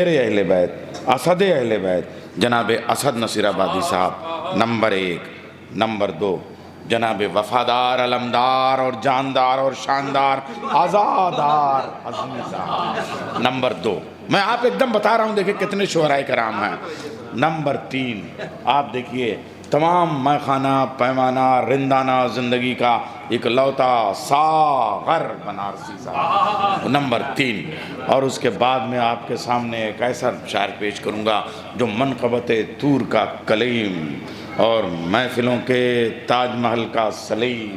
मेरे अहले बैत, असद अहले बैत जनाब असद नसीराबादी साहब नंबर 1। नंबर 2 जनाब वफादार अलमदार और जानदार और शानदार आज़ादार अज़ीम साहब नंबर 2। मैं आप एकदम बता रहा हूँ, देखिए कितने शोहराए कराम हैं। नंबर 3 आप देखिए तमाम मैखाना पैमाना रिंदाना ज़िंदगी का इकलौता सागर बनारसी साहब नंबर 3। और उसके बाद में आपके सामने एक ऐसा शायर पेश करूँगा जो मनक़बत तूर का कलीम और महफिलों के ताजमहल का सलीम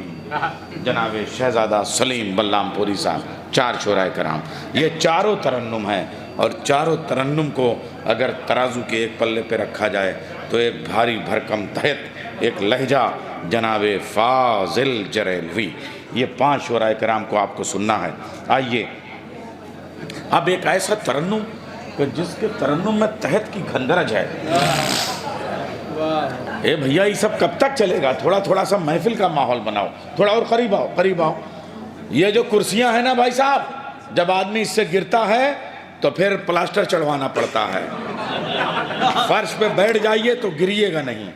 जनाब शहज़ादा सलीम बल्लामपुरी साहब। 4 शोहराए कराम, ये चारों तरन्नुम हैं और चारों तरन्नुम को अगर तराजू के एक पल्ले पे रखा जाए तो एक भारी भरकम तहत एक लहजा जनाब फाजिल जरेलवी। ये 5 शोहराए कराम को आपको सुनना है। आइए अब एक ऐसा तरन्नुम कि जिसके तरन्नुम में तहत की घनगरज है। ए भैया ये सब कब तक चलेगा? थोड़ा थोड़ा सा महफिल का माहौल बनाओ, थोड़ा और करीब आओ करीब आओ। ये जो कुर्सियां हैं ना भाई साहब, जब आदमी इससे गिरता है तो फिर प्लास्टर चढ़वाना पड़ता है। फर्श पे बैठ जाइए तो गिरिएगा नहीं।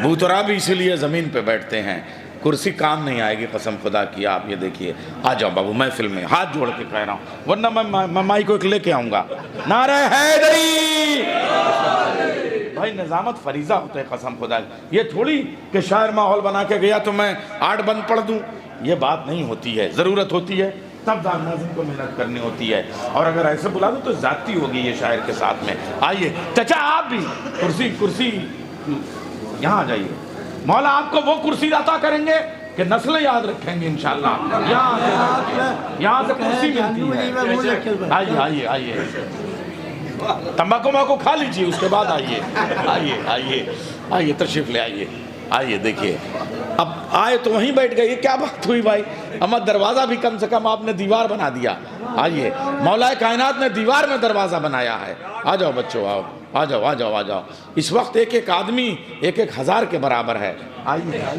भूतरा भी इसीलिए ज़मीन पे बैठते हैं, कुर्सी काम नहीं आएगी कसम खुदा की। आप ये देखिए, आ जाओ बाबू महफिल में, हाथ जोड़ के कह रहा हूँ, वरना मैं माई को एक लेके आऊँगा। नारे हैदरी भाई, निज़ामत फरीज़ा होता है कसम खुदा। ये थोड़ी कि शायर माहौल बना के गया तो मैं 8 बंद पढ़ दूँ, ये बात नहीं होती है। ज़रूरत होती है तब नाज़िम को मेहनत करनी होती है, और अगर ऐसे बुला दो तो ज़्यादती होगी ये शायर के साथ में। आइए चाचा आप भी कुर्सी यहाँ आ जाइए। मौला आपको वो कुर्सी अता करेंगे कि नस्लें याद रखेंगे इंशाअल्लाह। यहाँ से कुर्सी मिलती है। आइए तंबाकू माकू खा लीजिए, उसके बाद आइए तशरीफ ले आइए देखिए। अब आए तो वहीं बैठ गए, ये क्या बात हुई भाई? अमर दरवाज़ा भी कम से कम आपने दीवार बना दिया। आइए, मौलाए कायनात ने दीवार में दरवाज़ा बनाया है। आ जाओ बच्चों, आओ आ जाओ। इस वक्त एक एक आदमी 1-1 हज़ार के बराबर है। आइए आओ।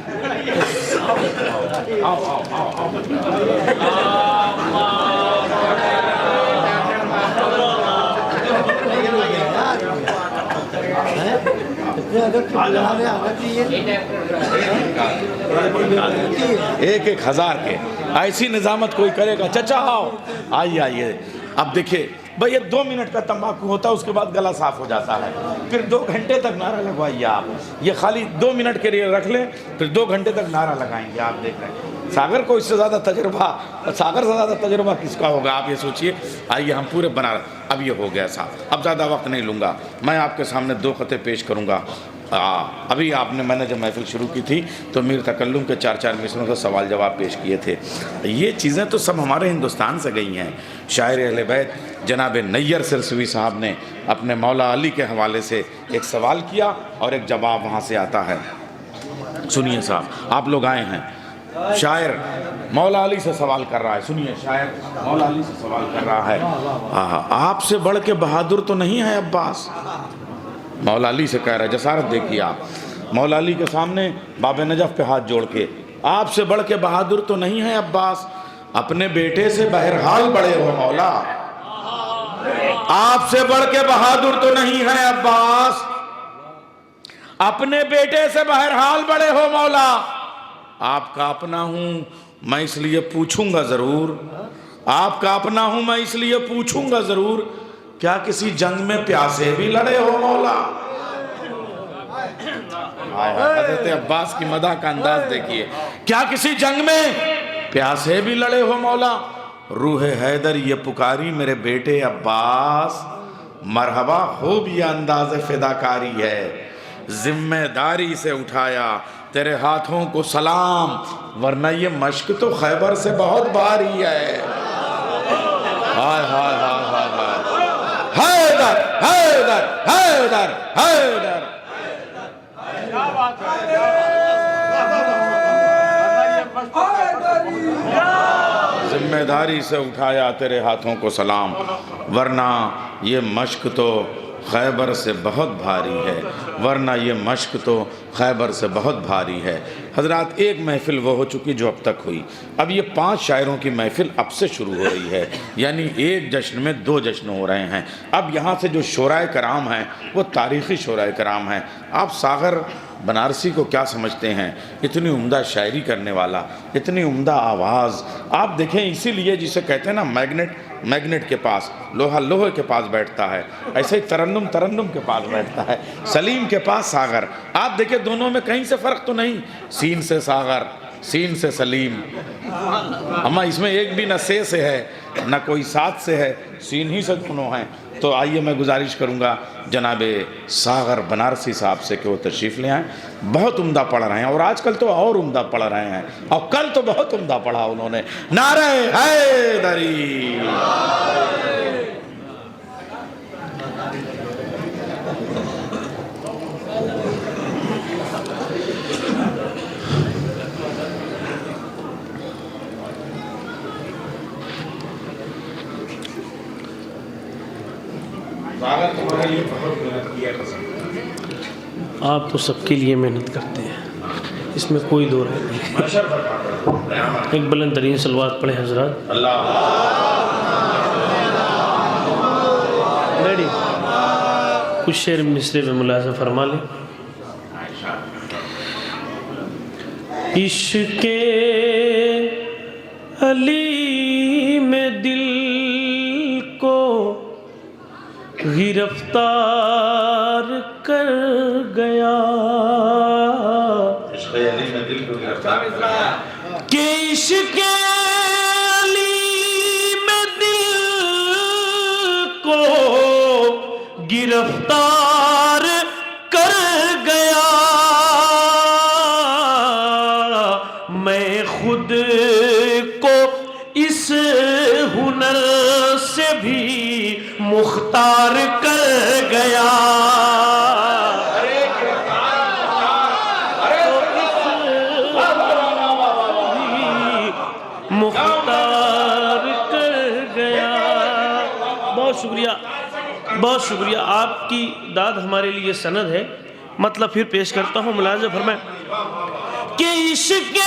एक 1-1 हज़ार के ऐसी निजामत कोई करेगा? चचा आओ, आइए। अब देखिए भाई, ये 2 मिनट का तंबाकू होता है, उसके बाद गला साफ हो जाता है। फिर 2 घंटे तक नारा लगवाइए आप। ये खाली 2 मिनट के लिए रख लें, फिर 2 घंटे तक नारा लगाएंगे। आप देख रहे हैं सागर को इससे ज़्यादा तजुर्बा, सागर से ज़्यादा तजुर्बा किसका होगा? आप ये सोचिए। आइए हम पूरे बना, अब ये हो गया साहब, अब ज़्यादा वक्त नहीं लूँगा। मैं आपके सामने 2 ख़ते पेश करूँगा। अभी मैंने जब महफिल शुरू की थी तो मीर तकल्लुम के 4-4 मिसरों से सवाल जवाब पेश किए थे। ये चीज़ें तो सब हमारे हिंदुस्तान से गई हैं। शायर अहले बैत जनाब नैयर सिरसवी साहब ने अपने मौला अली के हवाले से एक सवाल किया और एक जवाब वहाँ से आता है। सुनिए साहब, आप लोग आए हैं, शायर मौला अली से सवाल कर रहा है। सुनिए, शायर मौला अली से सवाल कर रहा है, आपसे बढ़ के बहादुर तो नहीं है अब्बास? मौला अली से कह रहा है, जसारत देखिए आप, मौला अली के सामने बाबे नजफ पे हाथ जोड़ के, आपसे बढ़ के बहादुर तो नहीं है अब्बास? अपने बेटे से बहरहाल बड़े हो मौला, आपसे बढ़ के बहादुर तो नहीं है अब्बास? अपने बेटे से बहरहाल बड़े हो मौला, आपका अपना हूं मैं इसलिए पूछूंगा जरूर, आपका अपना हूं मैं इसलिए पूछूंगा जरूर, क्या किसी जंग में प्यासे भी लड़े हो मौला? हज़रत अब्बास की मदह का अंदाज देखिए, क्या किसी जंग में प्यासे भी लड़े हो मौला? रूह हैदर ये पुकारी मेरे बेटे अब्बास, मरहबा खूब ये अंदाज फिदाकारी है, जिम्मेदारी से उठाया तेरे हाथों को सलाम, वरना ये मश्क तो खैबर से बहुत भारी है। हाय हाय हाय हाय हाय, हैदर हैदर हैदर हैदर, जिम्मेदारी से उठाया तेरे हाथों को सलाम, वरना ये मश्क तो खैबर से बहुत भारी है, वरना ये मश्क तो खैबर से बहुत भारी है। हजरात, एक महफ़िल वो हो चुकी जो अब तक हुई, अब ये 5 शायरों की महफ़िल अब से शुरू हो रही है, यानी एक जश्न में 2 जश्न हो रहे हैं। अब यहाँ से जो शोराए कराम हैं वो तारीख़ी शोराए कराम हैं। आप सागर बनारसी को क्या समझते हैं, इतनी उम्दा शायरी करने वाला, इतनी उम्दा आवाज़। आप देखें, इसीलिए जिसे कहते हैं ना मैग्नेट, मैग्नेट के पास लोहा लोहे के पास बैठता है, ऐसे ही तरन्नुम तरन्नुम के पास बैठता है, सलीम के पास सागर। आप देखिए दोनों में कहीं से फ़र्क तो नहीं, सीन से सागर, सीन से सलीम। अम्मा इसमें एक भी न से है न कोई साथ से है, सीन ही से दोनों हैं। तो आइए मैं गुजारिश करूंगा जनाबे सागर बनारसी साहब से कि वो तशरीफ़ ले आएँ। बहुत उम्दा पढ़ रहे हैं और आजकल तो और उम्दा पढ़ रहे हैं, और कल तो बहुत उम्दा पढ़ा उन्होंने। नारे हैदरी। आप तो सबके लिए मेहनत करते हैं, इसमें कोई दो राय नहीं। एक बुलंद तरीन सलवात पढ़े हजरत। रेडी? कुछ शेर मिसरे में मुलाज़ा फरमा लें। इश्क़े अली में दिल को गिरफ्तार कर गया, कि इश्क़े अली में दिल को गिरफ्तार कर गया। मैं खुद को इस हुनर से भी मुख्तार कर गया। मुख्तार कर गया। बहुत शुक्रिया, बहुत शुक्रिया। आपकी दाद हमारे लिए सनद है। मतलब फिर पेश करता हूँ, मुलाज़ा फरमाएं कि इश्क़े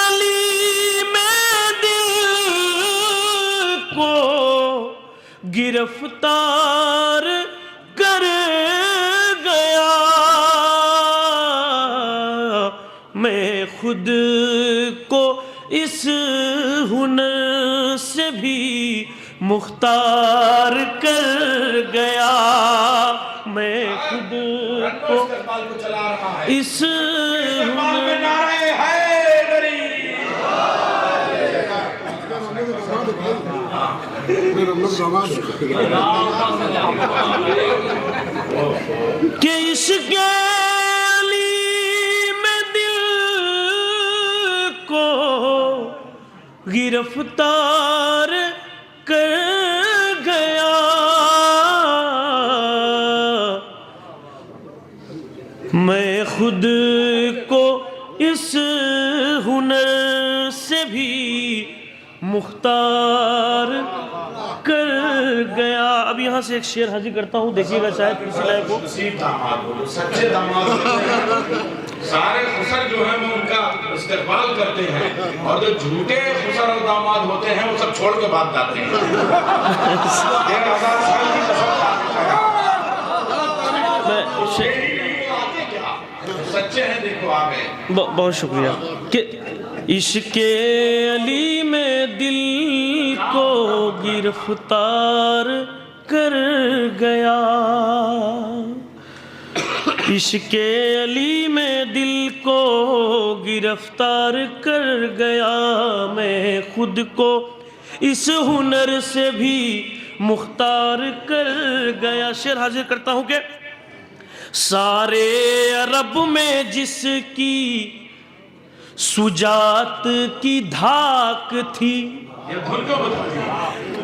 अली में दिल को गिरफ्तार कर गया। मैं खुद को इस हुनर से भी मुख्तार कर गया। मैं खुद को इस कि इश्क़े अली में दिल को गिरफ्तार कर गया। मैं खुद को इस हुनर से भी मुख्तार कर गया। अब यहाँ से एक शेर हाजिर करता हूँ, देखिएगा शायद किसी लायक को। सच्चे दामाद सारे खुसर जो हैं वो उनका इस्तेमाल करते हैं, और जो झूठे खुसर और दामाद होते हैं वो सब छोड़ के भाग जाते हैं। 1000 साल की कसम सच्चे हैं, देखो आ गए। बहुत शुक्रिया। कि इश्क़े अली में दिल को गिरफ्तार कर गया। इश्क़े अली में दिल को गिरफ्तार कर गया। मैं खुद को इस हुनर से भी मुख्तार कर गया। शेर हाजिर करता हूँ कि सारे अरब में जिसकी सुजात की धाक थी,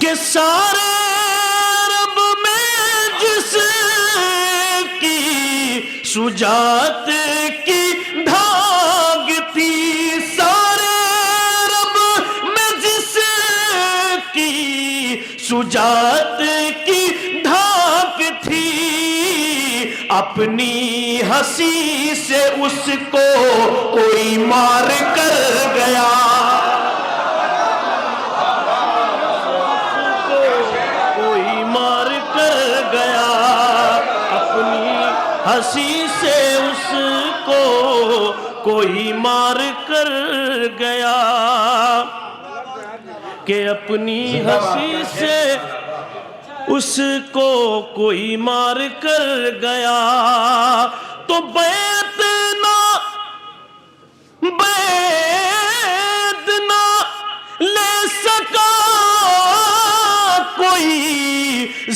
कि सारे अरब में जिसकी सुजात की धाक थी, सारे अरब में जिसकी सुजात की धाक थी, अपनी हंसी से उसको कोई मार कर गया, कोई मार कर गया, अपनी हंसी से उसको कोई मार कर गया, कि अपनी हंसी से उसको कोई मार कर गया। तो बैत ना ले सका कोई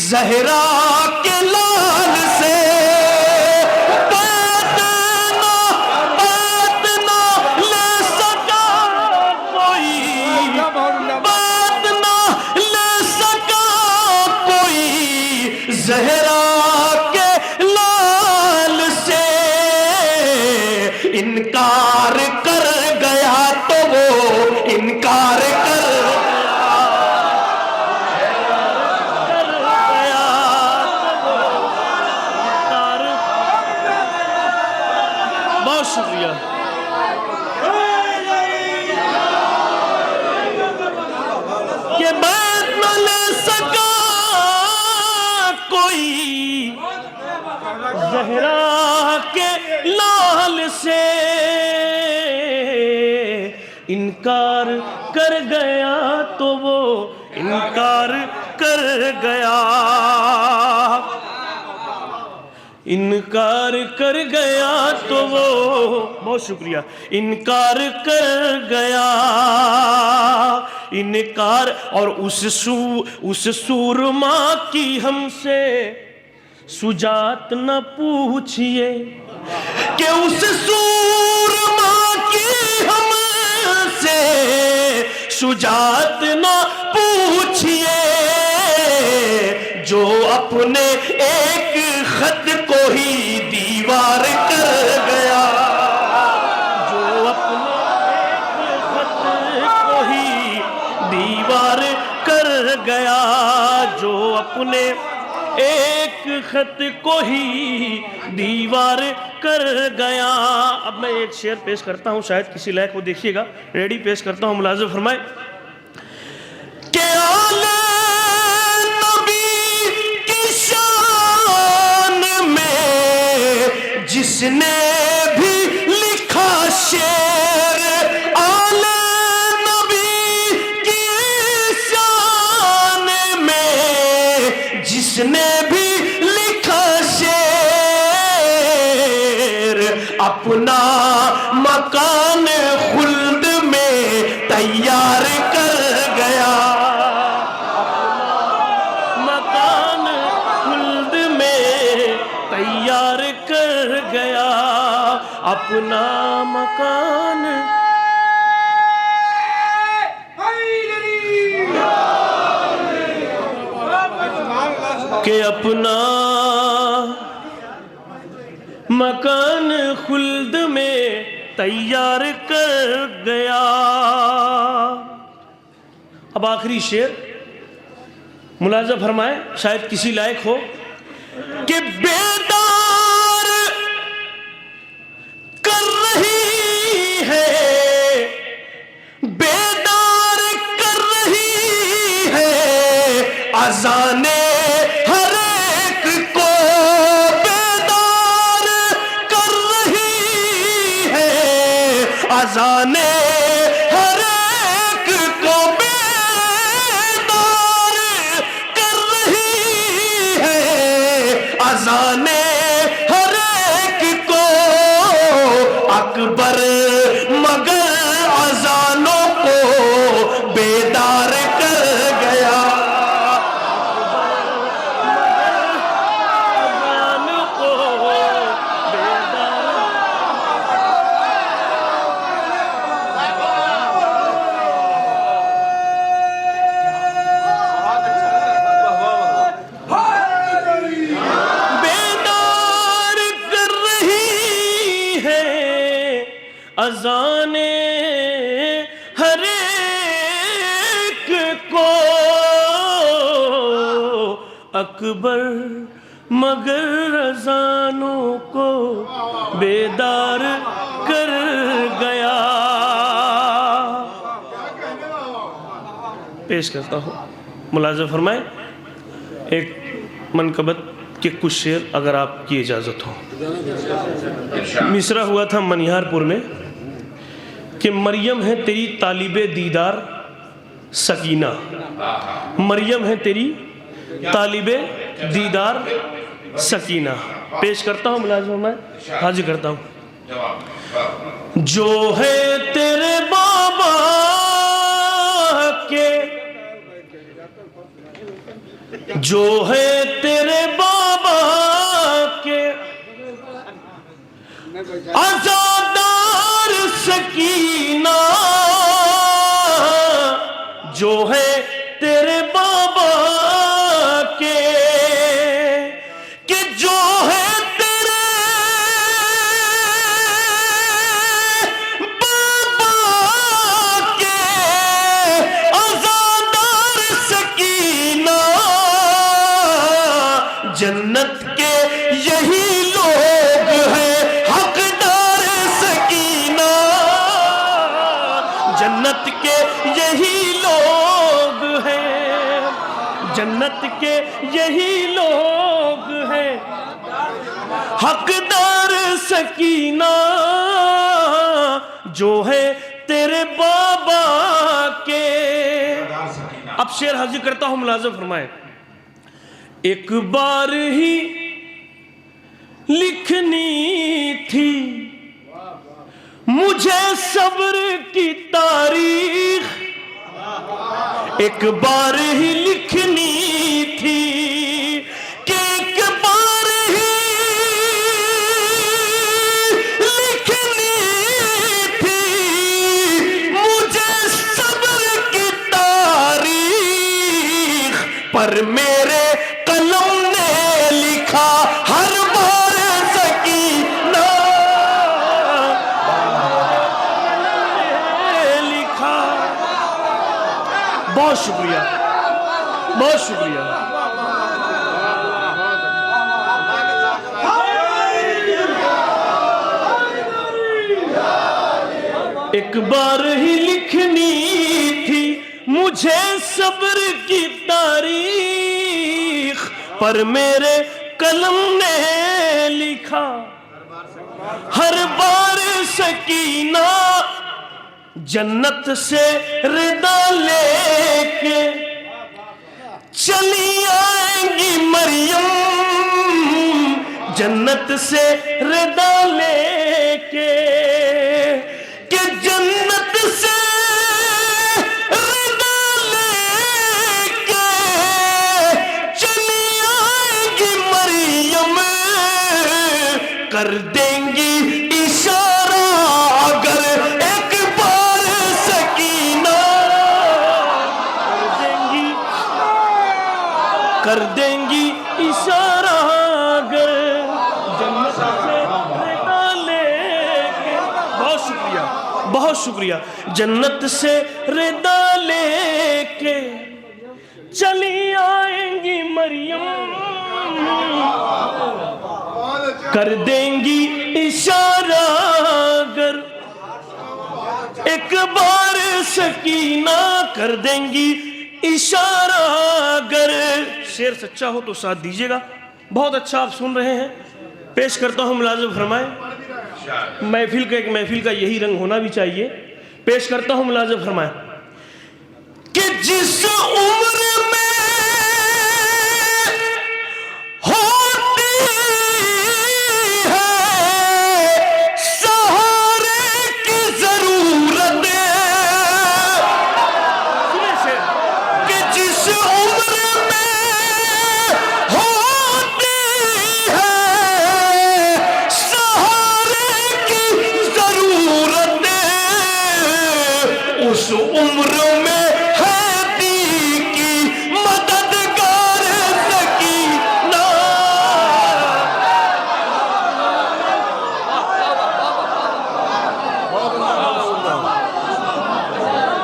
ज़हरा के लाल से, बैत ना ले सका कोई, बैत ना ले सका कोई ज़हरा के लाल से, इनकार कर गया तो वो इनकार कर गया, बहुत शुक्रिया। कि बैत न ले सका कोई ज़हरा के लाल से, इनकार कर गया तो वो इनकार कर गया, इनकार कर गया तो वो, बहुत शुक्रिया, इनकार कर गया, इनकार। और उस सूरमा की हमसे सुजात न पूछिए, कि उस सूरमा की हमसे सुजात न पूछिए, जो अपने एक खत को ही दीवार कर गया, जो अपने एक खत को ही दीवार कर गया, जो अपने एक खत को ही दीवार कर गया। अब मैं एक शेर पेश करता हूँ, शायद किसी लायक को देखिएगा, रेडी पेश करता हूँ, मुलाज़िम फरमाए कि आले नबी की शान में जिसने भी लिखा शेर, आले नबी की शान में जिसने भी लिखा शेर, अपना मकान खुल्द में तैयार कर गया, अपना मकान खुल्द में तैयार कर गया, अपना मकान के अपना मकान खुल्द में तैयार कर गया। अब आखिरी शेर मुलाज़ा फरमाए, शायद किसी लायक हो, कि बेदार कर रही है, बेदार कर रही है अज़ाने हर एक को, बेदार कर रही है अज़ाने हर एक को, बेदार कर रही है अज़ाने हर एक को, अकबर मगर अज़ानों को बेदार कर गया, अज़ाने हर एक को, अकबर मगर रज़ानों को बेदार कर गया। पेश करता हूँ, मुलाज़ा फरमाए एक मनकबत के कुछ शेर अगर आपकी इजाज़त हो। मिसरा हुआ था मनिहारपुर में कि मरियम है तेरी तालिबे दीदार सकीना, मरियम है तेरी तालिबे दीदार सकीना। पेश करता हूँ मुलाज़ा, मैं हाजिर करता हूँ। जो है तेरे बाबा के, जो है तेरे बाबा के आज़ादार सकीना, जो है तेरे बाबा के, कि जो है तेरे बाबा के आज़ादार सकीना, जन्नत के यही लोग हैं हकदार सकीना, जन्नत के यही लोग हैं, जन्नत के यही लोग हैं हकदार सकीना, जो है तेरे बाबा के। अब शेर हाजिर करता हूं, मुलाज़ा फरमाए। एक बार ही लिखनी थी मुझे सब्र की तारीख, एक बार ही लिखनी थी कि एक बार ही लिखनी थी मुझे सब्र की तारीख, पर मेरे कलम ने लिखा हर बार सकीना, लिखा। बहुत शुक्रिया, बहुत शुक्रिया। एक बार ही लिखनी थी मुझे सब्र की तारीख, पर मेरे कलम ने लिखा हर बार सकीना, जन्नत से रिदा लेके चली आएंगी मरियम, जन्नत से रिदा लेके, कि जन्नत से रिदा लेके चली आएंगी मरियम, कर देंगी इशारा अगर एक बार सकीना, कर देंगी इशारा अगर जन्नत से रिदा लेके। बहुत शुक्रिया, बहुत शुक्रिया। जन्नत से रिदा लेके चली आएंगी मरियम, कर देंगी इशारा अगर एक बार सकीना, कर देंगी इशारा अगर। शेर सच्चा हो तो साथ दीजिएगा। बहुत अच्छा आप सुन रहे हैं। पेश करता हूं, मुलाज़ा फरमाए। महफिल का यही रंग होना भी चाहिए। पेश करता हूं, मुलाज़ा फरमाए कि जिस उम्र में उस उम्र में है दी की मददगार सकीना।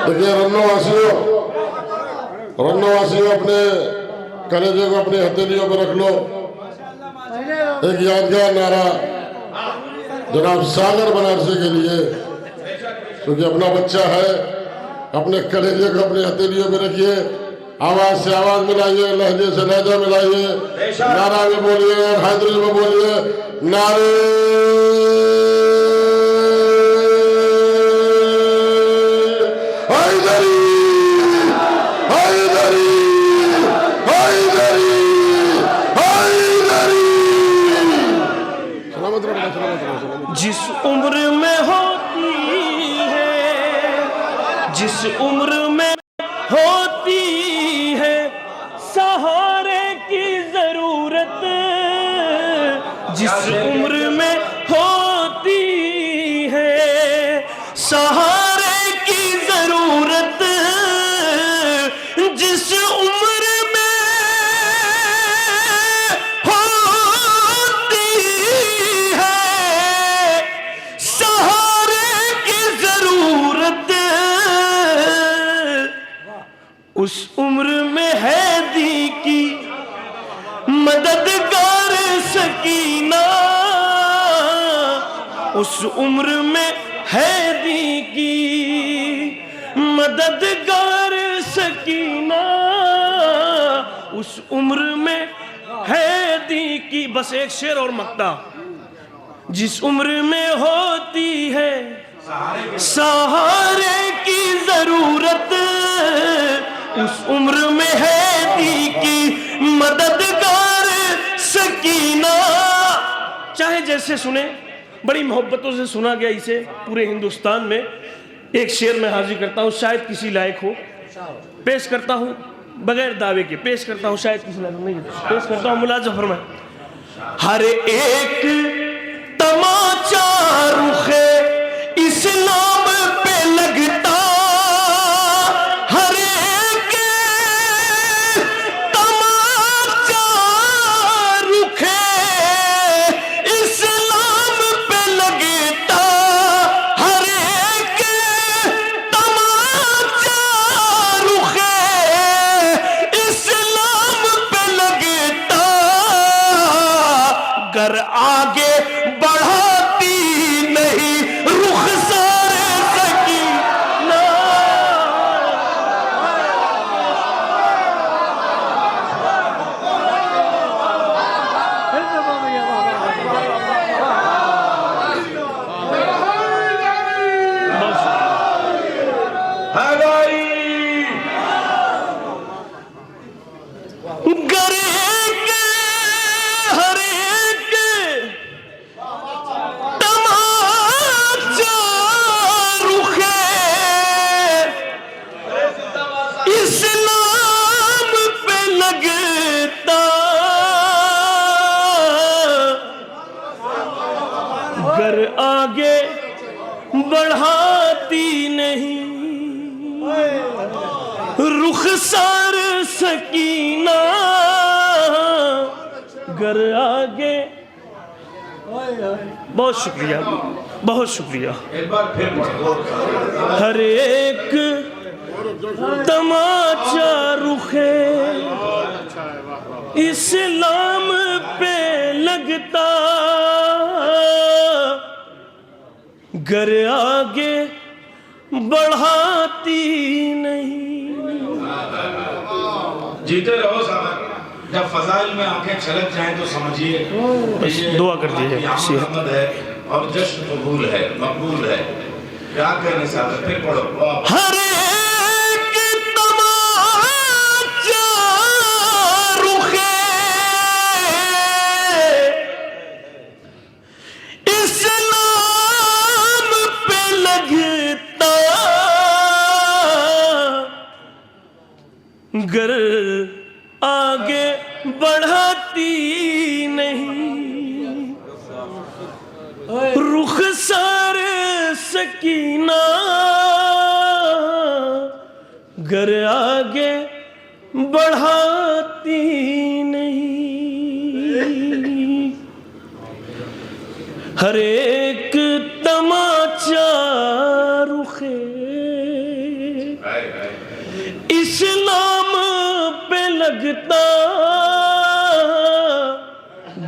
देखिए रन्नोवासियों अपने कलेजे को अपनी हथेलियों पर रख लो। एक यादगार नारा जनाब सागर बनारसी के लिए, क्योंकि अपना बच्चा है, अपने कलेजे को अपने हथेलियों में रखिए, आवाज से आवाज मिलाइए, लहजे से लहजा मिलाइए, नारा में बोलिए और हैदरी में बोलिए, नारे हैदरी हैदरी हैदरी हैदरी। सलामत रहो, सलामत रहो, सलामत। जिस उम्र में होती है, जिस उम्र में होती है सहारे की जरूरत, जिस उम्र में होती है सहारे की जरूरत, जिस उम्र में होती है सहारे की जरूरत, उस उम्र में है दी की मददगार सकीना, उस उम्र में है दी की मददगार सकीना, उस उम्र में है दी की। बस एक शेर और मक्ता। जिस उम्र में होती है सहारे की जरूरत, उस उम्र में है दी की मददगार सकीना। चाहे जैसे सुने, बड़ी मोहब्बतों से सुना गया इसे पूरे हिंदुस्तान में। एक शेर में हाजिर करता हूँ, शायद किसी लायक हो, पेश करता हूँ बगैर दावे के, पेश करता हूँ, शायद किसी लायक नहीं, पेश करता हूँ। मुलाज़ा फरमाए। हर एक तमाचा रुखे इस्लाम पे लगता, हर एक तमाचा रुखे इस्लाम पे लगता, हर एक तमाचा रुखे इस्लाम पे लगता, गर आगे बढ़ाती नहीं रुख सारे सकीना। गर एक हर एक तमाचा रुखे इस्लाम पे लगता, गर आगे बढ़ाती नहीं रुख सार सकीना, गर आगे। बहुत शुक्रिया, बहुत शुक्रिया। एक बार फिर हर एक तमाचा रुखे इस्लाम पे लगता, गर आगे बढ़ाती नहीं। जीते रहो साहब। जब फजाइल में आंखें छलक जाएं तो समझिए ये दुआ कर दीजिए। मोहम्मद है और जश्न कबूल है, मकबूल है। क्या कहने साहब, फिर पढ़ो। हर एक तमाचा रुखे इस्लाम पे लगता, गर आगे बढ़ाती नहीं रुख सार सकीना, गर आगे बढ़ाती नहीं। हर एक तमाचा रुखे इस्लाम पे लगता,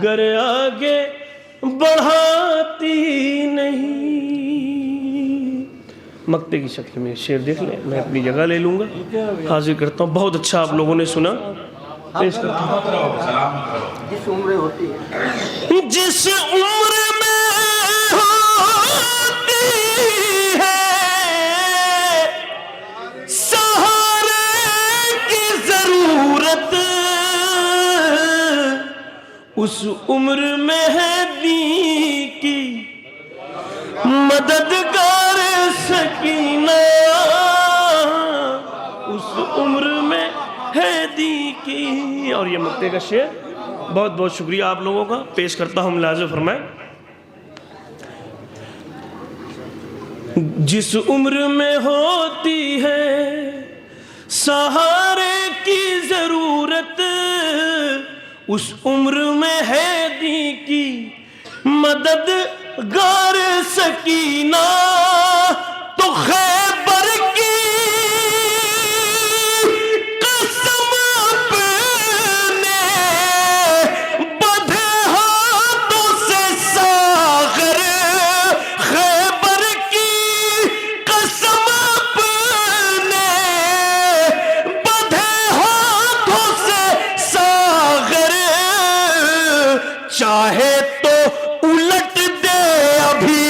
गर आगे बढ़ाती नहीं। मक्ते की शक्ल में शेर देख ले, मैं अपनी जगह ले लूंगा, हाजिर करता हूँ। बहुत अच्छा आप लोगों ने सुना, पेश करता हूँ। जिस उम्र होती है, जिस उम्र में होती है सहारे की जरूरत, उस उम्र में है दी की मददगार सकीना, उस उम्र में है दी की। और ये मक्ते का शेर, बहुत बहुत शुक्रिया आप लोगों का, पेश करता हूँ, मुलाज़ा फरमाएं। जिस उम्र में होती है सहारे की जरूरत, उस उम्र में है दी की मददगार सकीना, तो खैबर की कसम अपने बंधे हाथों से सागर, खैबर की कसम अपने बंधे हाथों से सागर, चाहे तो उलट दे अभी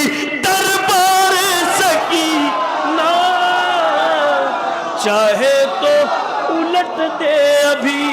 दरबार सकीना, चाहे तो उलट दे अभी